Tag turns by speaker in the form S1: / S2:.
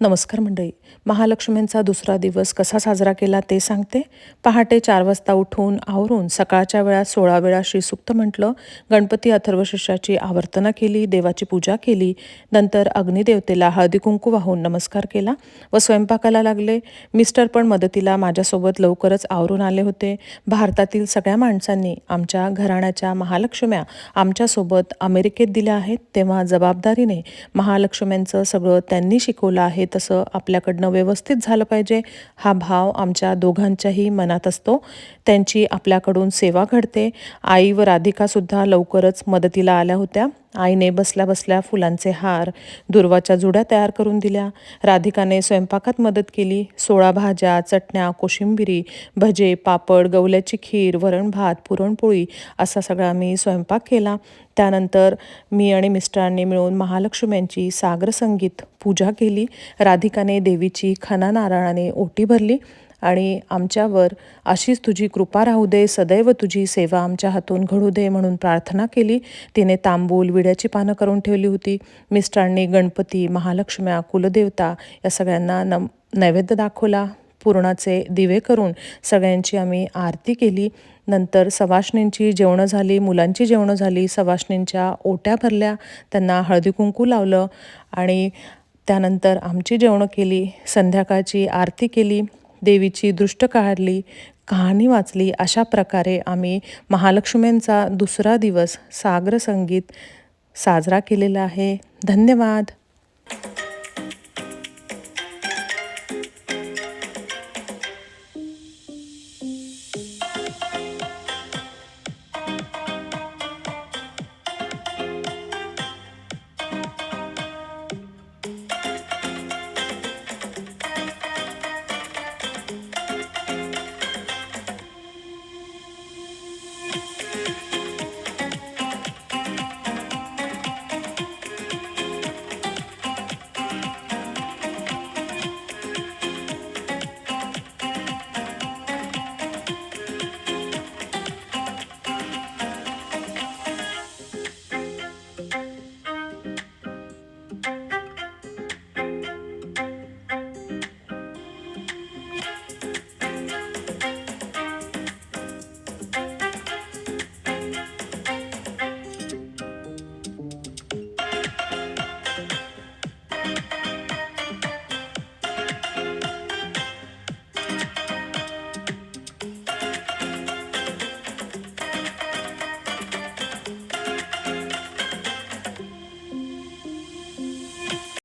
S1: नमस्कार मंडळी. महालक्ष्म्यांचा दुसरा दिवस कसा साजरा केला ते सांगते. पहाटे 4 वाजता उठून आवरून सकाळच्या वेळात 16 वेळा श्रीसूक्त म्हटलं, गणपती अथर्वशीर्षाची आवर्तना केली, देवाची पूजा केली. नंतर अग्निदेवतेला हळदी-कुंकू वाहून नमस्कार केला व स्वयंपाकाला लागले. मिस्टर पण मदतीला माझ्यासोबत लवकरच आवरून आले होते. भारतातील सगळ्या माणसांनी आमच्या घराण्याच्या महालक्ष्म्या आमच्यासोबत अमेरिकेत दिल्या आहेत, तेव्हा जबाबदारीने महालक्ष्म्यांचं सगळं त्यांनी शिकवलं आहे तसं आपल्याकडनं व्यवस्थित झालं पाहिजे, हा भाव आमच्या दोघांच्याही मनात असतो. त्यांची आपल्याकडून सेवा घडते. आई व राधिकासुद्धा लवकरच मदतीला आल्या होत्या. आईने बसल्या बसल्या फुलांचे हार, दुर्वाच्या जुड्या तयार करून दिल्या. राधिकाने स्वयंपाकात मदत केली. 16 भाज्या, चटण्या, कोशिंबिरी, भजे, पापड, गवल्याची खीर, वरण-भात, पुरणपोळी असा सगळा आम्ही स्वयंपाक केला. त्यानंतर मी आणि मिस्टरांनी मिळून महालक्ष्म्यांची साग्रसंगीत पूजा केली. राधिकाने देवीची खणा नारळाने ओटी भरली आणि आमच्यावर अशीच तुझी कृपा राहू दे, सदैव तुझी सेवा आमच्या हातून घडू दे म्हणून प्रार्थना केली. तिने तांबूल, विड्याची पानं करून ठेवली होती. मिस्टरांनी गणपती, महालक्ष्म्या, कुलदेवता या सगळ्यांना नैवेद्य दाखवला. पुरणाचे दिवे करून सगळ्यांची आम्ही आरती केली. नंतर सवाष्णींची जेवणं झाली, मुलांची जेवणं झाली. सवाष्णींच्या ओट्या भरल्या, त्यांना हळदी-कुंकू लावलं आणि त्यानंतर आमची जेवणं केली. संध्याकाळची आरती केली, देवीची दृष्ट काढली, कहाणी वाचली. अशा प्रकारे आम्ही महालक्ष्म्यांचा दुसरा दिवस साग्रसंगीत साजरा केलेला आहे. धन्यवाद.